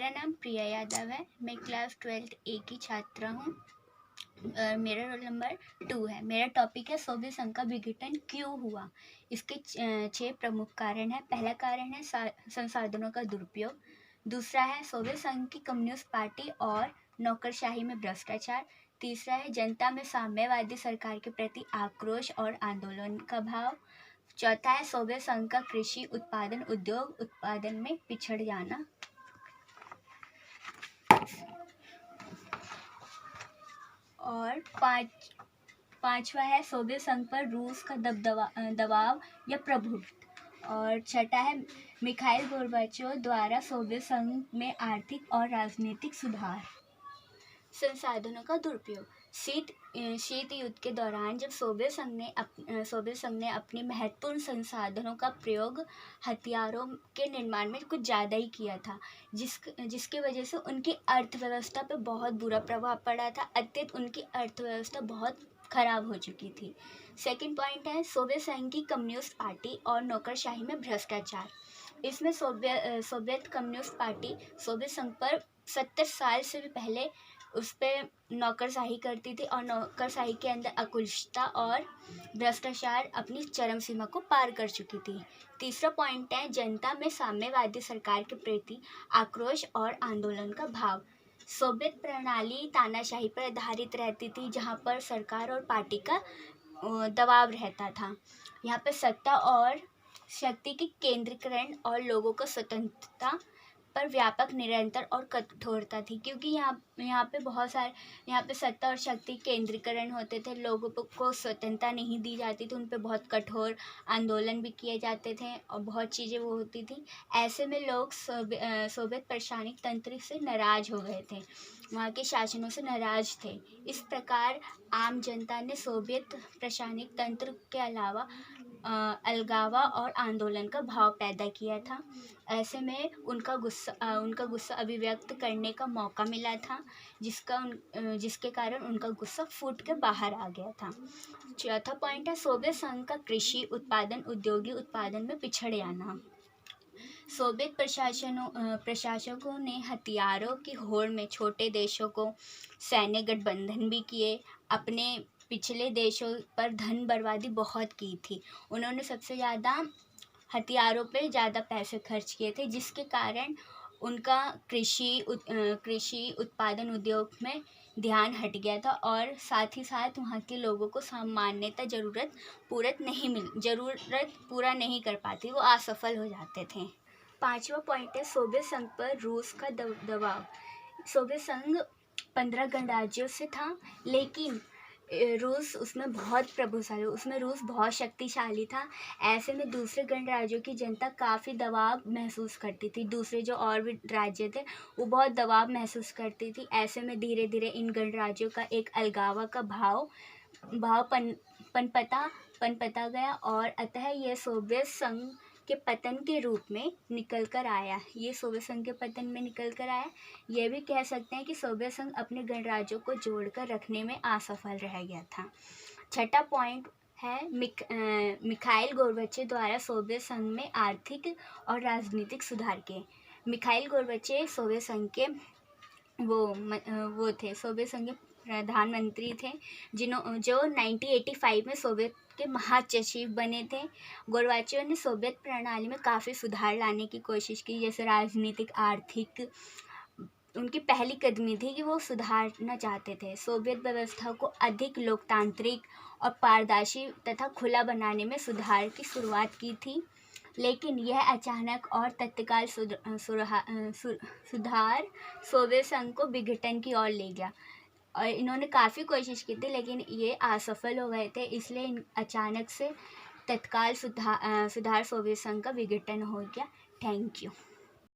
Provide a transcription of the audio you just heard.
मेरा नाम प्रिया यादव है। मैं क्लास 12th ए की छात्रा हूँ और मेरा रोल नंबर 2 है। मेरा टॉपिक है सोवियत संघ का विघटन क्यों हुआ। इसके 6 प्रमुख कारण हैं। पहला कारण है संसाधनों का दुरुपयोग। दूसरा है सोवियत संघ की कम्युनिस्ट पार्टी और नौकरशाही में भ्रष्टाचार। तीसरा है जनता में साम्यवादी सरकार के प्रति आक्रोश और आंदोलन का भाव। चौथा है सोवियत संघ का कृषि उत्पादन उद्योग उत्पादन में पिछड़ जाना। और पांचवा है सोवियत संघ पर रूस का दबाव या प्रभुत्व। और छठा है मिखाइल गोर्बाचोव द्वारा सोवियत संघ में आर्थिक और राजनीतिक सुधार। संसाधनों का दुरुपयोग। शीत युद्ध के दौरान जब सोवियत संघ ने अपने महत्वपूर्ण संसाधनों का प्रयोग हथियारों के निर्माण में कुछ ज़्यादा ही किया था, जिसकी वजह से उनकी अर्थव्यवस्था पर बहुत बुरा प्रभाव पड़ा था। अत्यंत उनकी अर्थव्यवस्था बहुत खराब हो चुकी थी। सेकंड पॉइंट है सोवियत संघ की कम्युनिस्ट पार्टी और नौकरशाही में भ्रष्टाचार। इसमें सोवियत कम्युनिस्ट पार्टी सोवियत संघ पर 70 साल से भी पहले उस पर नौकरशाही करती थी और नौकरशाही के अंदर अकुशलता और भ्रष्टाचार अपनी चरम सीमा को पार कर चुकी थी। तीसरा पॉइंट है जनता में साम्यवादी सरकार के प्रति आक्रोश और आंदोलन का भाव। सोवियत प्रणाली तानाशाही पर आधारित रहती थी, जहां पर सरकार और पार्टी का दबाव रहता था। यहाँ पर सत्ता और शक्ति की केंद्रीकरण और लोगों को स्वतंत्रता पर व्यापक निरंतर और कठोरता थी, क्योंकि यहाँ पे सत्ता और शक्ति केंद्रीकरण होते थे। लोगों को स्वतंत्रता नहीं दी जाती थी, उन पे बहुत कठोर आंदोलन भी किए जाते थे और बहुत चीज़ें वो होती थी। ऐसे में लोग सोवियत प्रशासनिक तंत्र से नाराज हो गए थे, वहाँ के शासनों से नाराज थे। इस प्रकार आम जनता ने सोवियत प्रशासनिक तंत्र के अलावा अलगावा और आंदोलन का भाव पैदा किया था। ऐसे में उनका गुस्सा अभिव्यक्त करने का मौका मिला था, जिसके कारण उनका गुस्सा फूट के बाहर आ गया था। चौथा पॉइंट है सोवियत संघ का कृषि उत्पादन औद्योगिक उत्पादन में पिछड़ जाना। सोवियत प्रशासकों ने हथियारों की होड़ में छोटे देशों को सैन्य गठबंधन भी किए। अपने पिछले देशों पर धन बर्बादी बहुत की थी। उन्होंने सबसे ज़्यादा हथियारों पे ज़्यादा पैसे खर्च किए थे, जिसके कारण उनका कृषि उत्पादन उद्योग में ध्यान हट गया था और साथ ही साथ वहाँ के लोगों को सामान्यतः ज़रूरत पूरा नहीं कर पाती, वो असफल हो जाते थे। पांचवा पॉइंट है सोवियत संघ पर रूस का दबाव। सोवियत संघ 15 गणराज्यों से था, लेकिन रूस उसमें बहुत प्रभावशाली, उसमें रूस बहुत शक्तिशाली था। ऐसे में दूसरे गणराज्यों की जनता काफ़ी दबाव महसूस करती थी। दूसरे जो और भी राज्य थे वो बहुत दबाव महसूस करती थी। ऐसे में धीरे धीरे इन गणराज्यों का एक अलगावा का भाव पनपता गया और अतः यह सोवियत संघ के पतन के रूप में निकल कर आया। ये भी कह सकते हैं कि सोवियत संघ अपने गणराज्यों को जोड़कर रखने में असफल रह गया था। छठा पॉइंट है मिखाइल गोर्बाचेव द्वारा सोवियत संघ में आर्थिक और राजनीतिक सुधार के। मिखाइल गोर्बाचेव सोवियत संघ के सोवियत संघ के प्रधानमंत्री थे, जो 1985 में सोवियत के महासचिव बने थे। गोर्बाचेव ने सोवियत प्रणाली में काफ़ी सुधार लाने की कोशिश की, जैसे राजनीतिक आर्थिक। उनकी पहली कदमी थी कि वो सुधारना चाहते थे। सोवियत व्यवस्था को अधिक लोकतांत्रिक और पारदर्शी तथा खुला बनाने में सुधार की शुरुआत की थी, लेकिन यह अचानक और तत्काल सुधार सोवियत संघ को विघटन की ओर ले गया। और इन्होंने काफ़ी कोशिश की थी, लेकिन ये असफल हो गए थे, इसलिए अचानक से तत्काल सुधार सोवियत संघ का विघटन हो गया। Thank you.